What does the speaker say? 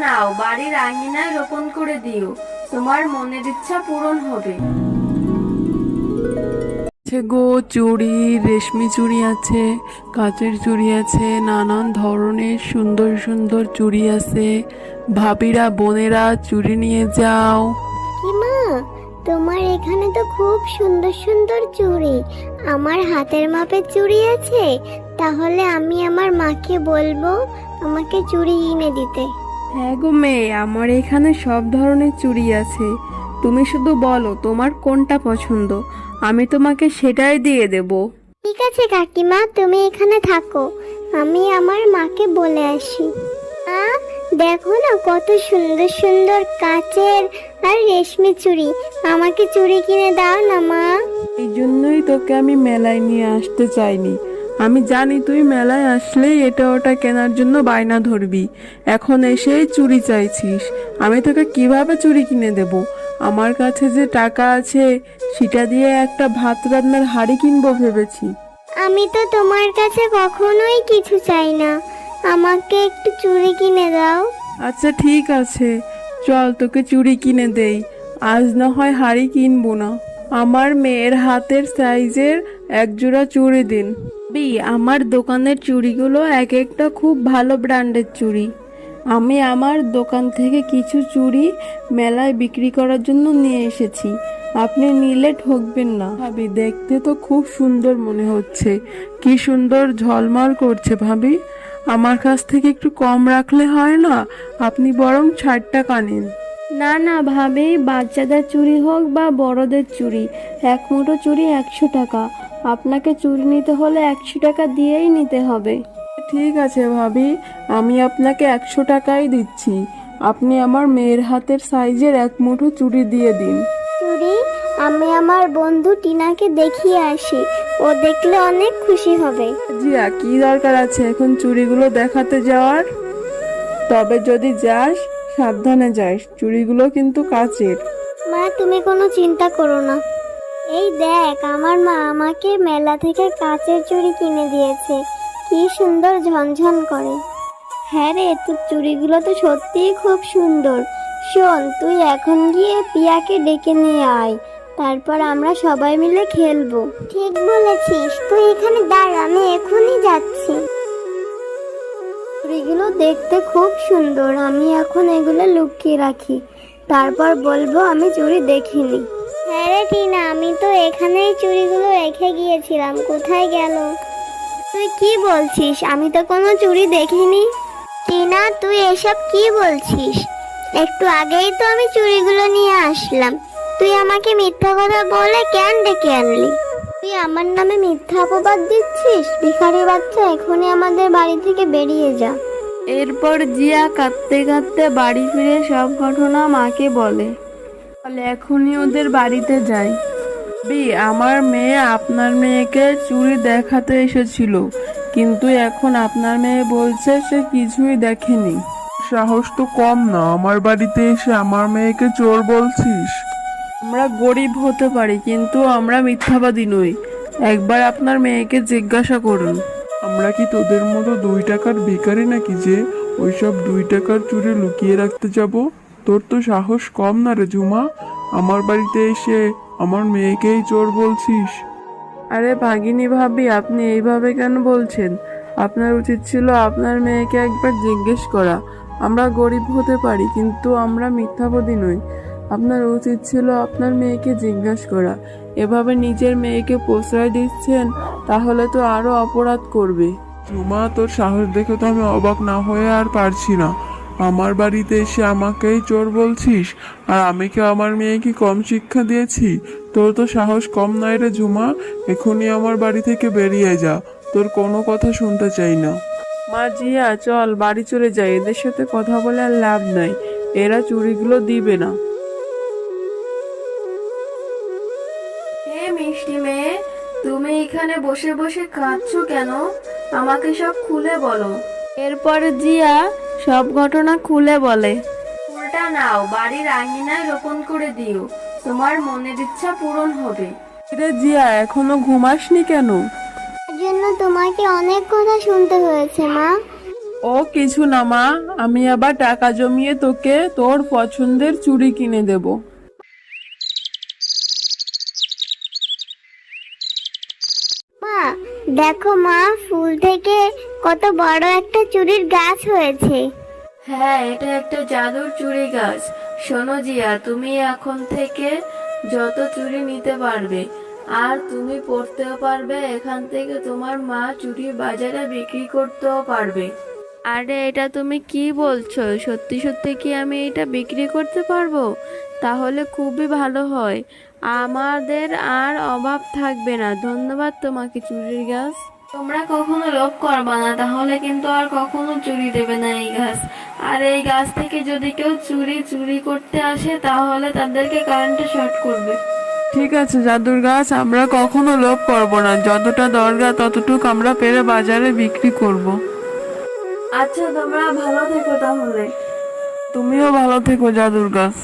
নাও, বাড়ির আঙিনায় রোপণ করে দিও, তোমার মনের ইচ্ছা পূরণ হবে। গো, চুড়ি, রেশমি চুড়ি আছে, কাচের চুড়ি আছে, নানান ধরনের সুন্দর সুন্দর চুড়ি আছে। ভাবিরা, বোনেরা, চুড়ি নিয়ে যাও। কি মা, তোমার এখানে তো খুব সুন্দর সুন্দর চুড়ি। আমার হাতের মাপের চুড়ি আছে, তাহলে আমি আমার মাকে বলবো আমাকে চুড়ি কিনে দিতে। হ্যাঁ গো মেয়ে, আমার এখানে সব ধরনের চুড়ি আছে। তুমি শুধু বলো তোমার কোনটা পছন্দ, আমি তোমাকে সেটাই দিয়ে দেব। ঠিক আছে কাকিমা, তুমি এখানে থাকো, আমি আমার মাকে বলে আসি। দেখো না কত সুন্দর সুন্দর কাচের আর রেশমি চুড়ি, আমাকে চুড়ি কিনে দাও না মা। এই জন্যই তোকে আমি মেলায় নিয়ে আসতে চাইনি। আমি জানি তুই মেলায় আসলেই এটা ওটা কেনার জন্য বায়না ধরবি, এখন এসেই চুড়ি চাইছিস। আমি তোকে কিভাবে চুড়ি কিনে দেব? আমার কাছে যে টাকা আছে সেটা দিয়ে একটা ভাত রান্নার হাঁড়ি কিনবো ভেবেছি। আমি তো তোমার কাছে কখনোই কিছু চাই না, আমাকে একটু চুড়ি কিনে দাও। আচ্ছা ঠিক আছে, চল তোকে চুড়ি কিনে দেই। আজ না হয় হাঁড়ি কিনবো না, আমার মেয়ের হাতের সাইজের এক জোড়া চুড়ি দিন। আমার দোকানের চুড়িগুলো এক একটা খুব ভালো ব্র্যান্ডের চুড়ি। আমি আমার দোকান থেকে কিছু চুড়ি মেলায় বিক্রি করার জন্য নিয়ে এসেছি, আপনি নিলে ঠকবেন না। ভাবি, দেখতে তো খুব সুন্দর মনে হচ্ছে, কি সুন্দর ঝলমল করছে। ভাবি, আমার কাছ থেকে একটু কম রাখলে হয় না? আপনি বরং 60 টাকা নিন। না না ভাবি, বাচ্চাদের চুড়ি হোক বা বড়দের চুড়ি, এক মুঠো চুড়ি 100 টাকা। আপনাকে চুড়ি নিতে হলে 100 টাকা দিয়েই নিতে হবে। ঠিক আছে ভাবি, আমি আপনাকে 100 টাকাই দিচ্ছি। আপনি আমার মেয়ের হাতের সাইজের এক মুঠো চুড়ি দিয়ে দিন। চুড়ি আমি আমার বন্ধু টিনাকে দেখিয়ে আসি, ও দেখলে অনেক খুশি হবে। জিয়া, কি দরকার আছে এখন চুড়িগুলো দেখাতে যাওয়ার? তবে যদি যাস সাবধানে যাস, চুড়িগুলো কিন্তু কাচের। মা তুমি কোনো চিন্তা করো না, এই দেখ আমার মা আমাকে মেলা থেকে কাচের চুড়ি কিনে দিয়েছে, কি সুন্দর ঝনঝন করে। হ্যাঁ রে, তোর চুড়িগুলো তো সত্যিই খুব সুন্দর। শোন, তুই এখন গিয়ে পিয়াকে ডেকে নিয়ে আয়, তারপর আমরা সবাই মিলে খেলবো। ঠিক বলেছিস, তুই এখানে দাঁড়া, আমি এখনই যাচ্ছি। চুড়িগুলো দেখতে খুব সুন্দর, আমি এখন এগুলো লুকিয়ে রাখি, তারপর বলবো আমি চুড়ি দেখিনি। হ্যাঁ রে টিনা, আমি তো এখানেই চুড়িগুলো রেখে গিয়েছিলাম, কোথায় গেল? তুই কি বলছিস? আমি তো কোনো চুড়ি দেখিনি। টিনা, তুই এসব কি বলছিস? একটু আগেই তো আমি চুড়িগুলো নিয়ে আসলাম, তুই আমাকে মিথ্যা কথা বলে কেন ডেকে আনলি? তুই আমার নামে মিথ্যা অপবাদ দিচ্ছিস? ভিখারি বাচ্চা, এখনই আমাদের বাড়ি থেকে বেরিয়ে যা। এরপর জিয়া কাঁদতে কাঁদতে বাড়ি ফিরে সব ঘটনা মাকে বলে। এখনই ওদের বাড়িতে যাই। আমার মেয়ে আপনার মেয়েকে চুড়ি দেখাতে এসেছিল, কিন্তু এখন আপনার মেয়ে বলছে সে কিছুই দেখেনি। সাহস তো কম না, আমার বাড়িতে এসে আমার মেয়েকে চোর বলছিস? আমরা গরিব হতে পারি, কিন্তু আমরা মিথ্যাবাদী নই। একবার আপনার মেয়েকে জিজ্ঞাসা করুন। আমরা কি তোদের মতো 2 টাকার ভিখারি নাকি যে ওইসব 2 টাকার চুড়ি লুকিয়ে রাখতে যাব? তোর তো সাহস কম না রে ঝুমা, আমার বাড়িতে এসে আমার মেয়েকেই চোর বলছিস? আরে ভাগিনী ভাবি, আপনি এইভাবে কেন বলছেন? আপনার উচিত ছিল আপনার মেয়েকে একবার জিজ্ঞেস করা। আমরা গরিব হতে পারি, কিন্তু আমরা মিথ্যাবাদী নই। আপনার উচিত ছিল আপনার মেয়েকে জিজ্ঞাসা করা। এভাবে নিজের মেয়েকে প্রশ্রয় দিচ্ছেন, তাহলে তো আরো অপরাধ করবে। ঝুমা, তোর সাহস দেখে তো আমি অবাক না হয়ে আর পারছি না। আমার বাড়িতে এসে আমাকেই চোর বলছিস, আর আমি কি আমার মেয়েকে কম শিক্ষা দিয়েছি? তোর তো সাহস কম নয় রে ঝুমা, এখনই আমার বাড়ি থেকে বেরিয়ে যা, তোর কোনো কথা শুনতে চাই না। মা, জিয়া, চল বাড়ি চলে যাই, এদের সাথে কথা বলে আর লাভ নাই, এরা চুড়িগুলো দিবে না। হে মিষ্টি মেয়ে, তুমি এখানে বসে বসে কাঁদছো কেন? আমাকে সব খুলে বলো। এরপর জিয়া সব ঘটনা খুলে বলে। ফুলটা নাও, বাড়ির আঙিনায় রোপণ করে দিও, তোমার মনের ইচ্ছা পূরণ হবে। রে জিয়া, এখনো ঘুমাসনি কেন? এর জন্য তোমাকে অনেক কথা শুনতে হয়েছে মা। ও কিছু না মা, আমি আবার টাকা জমিয়ে তোকে তোর পছন্দের চুড়ি কিনে দেব। মা দেখো মা, ফুল থেকে কত বড় একটা চুড়ির গাছ হয়েছে। হ্যাঁ, এটা একটা জাদুর চুড়ি গাছ। শোনো জিয়া, তুমি এখন থেকে যত চুড়ি নিতে পারবে, আর তুমি পড়তেও পারবে। এখান থেকে তোমার মা চুড়ি বাজারে বিক্রি করতেও পারবে। আরে এটা তুমি কি বলছো? সত্যি সত্যি কি আমি এটা বিক্রি করতে পারবো? তাহলে খুবই ভালো হয়, আমাদের আর অভাব থাকবে না। ধন্যবাদ তোমাকে চুড়ির গাছ। তোমরা কখনো লোভ করবা না, তাহলে কিন্তু আর কখনো চুরি দেবে না এই গাছ। আর এই গাছ থেকে যদি কেউ চুরি করতে আসে, তাহলে তাদেরকে কারেন্টে শর্ট করবে। ঠিক আছে জাদুর গাছ, আমরা কখনো লোভ করব না। যতটা দরকার ততটুকু আমরা পেরে বাজারে বিক্রি করব। আচ্ছা, তোমরা ভালো থেকো তাহলে। তুমিও ভালো থেকো জাদুর গাছ।